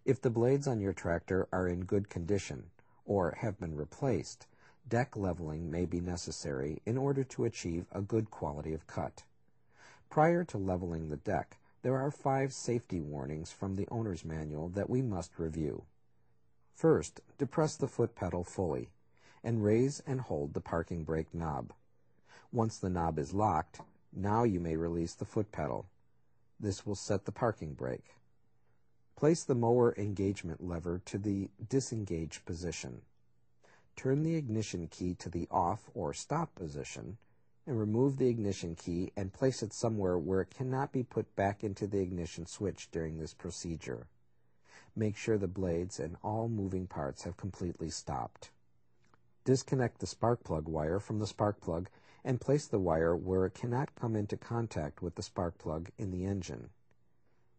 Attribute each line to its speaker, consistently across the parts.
Speaker 1: If the blades on your tractor are in good condition or have been replaced, deck leveling may be necessary in order to achieve a good quality of cut. Prior to leveling the deck, there are 5 safety warnings from the owner's manual that we must review. First, depress the foot pedal fully, and raise and hold the parking brake knob. Once the knob is locked, now you may release the foot pedal. This will set the parking brake. Place the mower engagement lever to the disengage position. Turn the ignition key to the off or stop position, and remove the ignition key and place it somewhere where it cannot be put back into the ignition switch during this procedure. Make sure the blades and all moving parts have completely stopped. Disconnect the spark plug wire from the spark plug and place the wire where it cannot come into contact with the spark plug in the engine.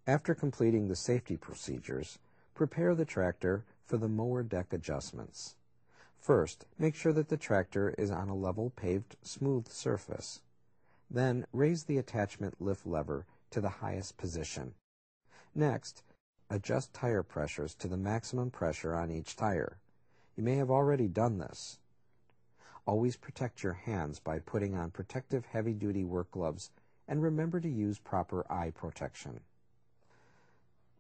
Speaker 1: After completing the safety procedures, prepare the tractor for the mower deck adjustments. First, make sure that the tractor is on a level paved smooth surface. Then, raise the attachment lift lever to the highest position. Next, adjust tire pressures to the maximum pressure on each tire. You may have already done this. Always protect your hands by putting on protective heavy-duty work gloves, and remember to use proper eye protection.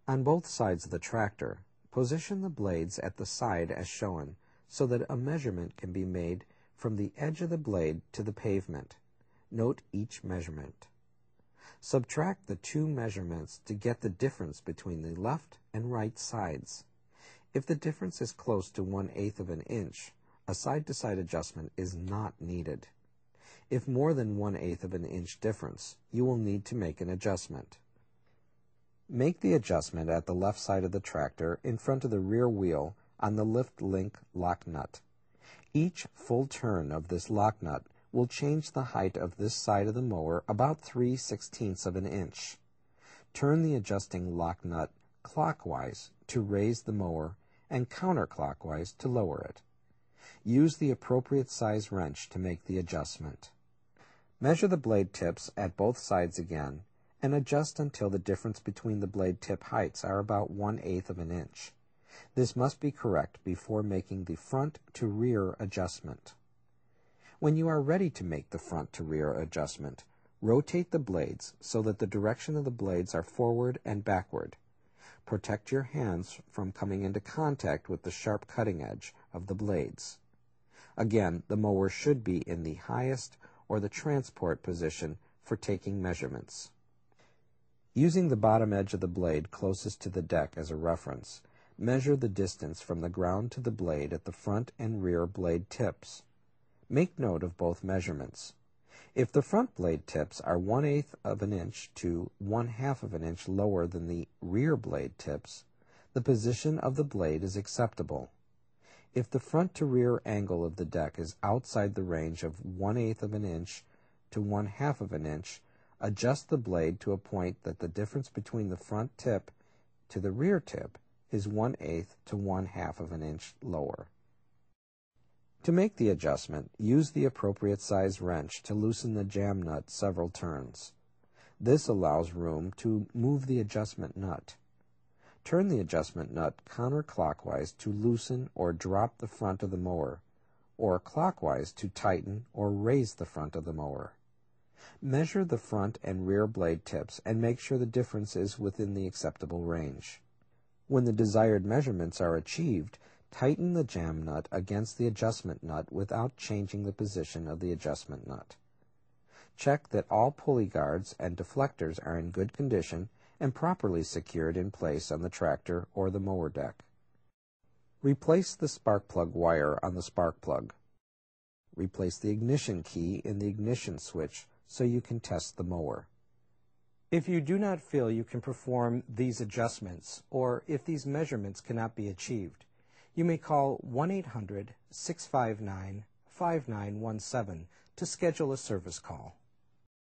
Speaker 1: On both sides of the tractor, position the blades at the side as shown so that a measurement can be made from the edge of the blade to the pavement. Note each measurement. Subtract the 2 measurements to get the difference between the left and right sides. If the difference is close to 1/8 of an inch, a side-to-side adjustment is not needed. If more than 1/8 of an inch difference, you will need to make an adjustment. Make the adjustment at the left side of the tractor in front of the rear wheel on the lift link lock nut. Each full turn of this lock nut will change the height of this side of the mower about 3/16 of an inch. Turn the adjusting lock nut clockwise to raise the mower and counterclockwise to lower it. Use the appropriate size wrench to make the adjustment. Measure the blade tips at both sides again and adjust until the difference between the blade tip heights are about 1/8 of an inch. This must be correct before making the front to rear adjustment. When you are ready to make the front to rear adjustment, rotate the blades so that the direction of the blades are forward and backward. Protect your hands from coming into contact with the sharp cutting edge of the blades. Again, the mower should be in the highest or the transport position for taking measurements. Using the bottom edge of the blade closest to the deck as a reference, measure the distance from the ground to the blade at the front and rear blade tips. Make note of both measurements. If the front blade tips are 1/8 of an inch to 1/2 of an inch lower than the rear blade tips, the position of the blade is acceptable. If the front to rear angle of the deck is outside the range of 1/8 of an inch to 1/2 of an inch, adjust the blade to a point that the difference between the front tip to the rear tip is 1/8 to 1/2 of an inch lower. To make the adjustment, use the appropriate size wrench to loosen the jam nut several turns. This allows room to move the adjustment nut. Turn the adjustment nut counterclockwise to loosen or drop the front of the mower, or clockwise to tighten or raise the front of the mower. Measure the front and rear blade tips and make sure the difference is within the acceptable range. When the desired measurements are achieved, tighten the jam nut against the adjustment nut without changing the position of the adjustment nut. Check that all pulley guards and deflectors are in good condition and properly secured in place on the tractor or the mower deck. Replace the spark plug wire on the spark plug. Replace the ignition key in the ignition switch so you can test the mower. If you do not feel you can perform these adjustments, or if these measurements cannot be achieved, you may call 1-800-659-5917 to schedule a service call.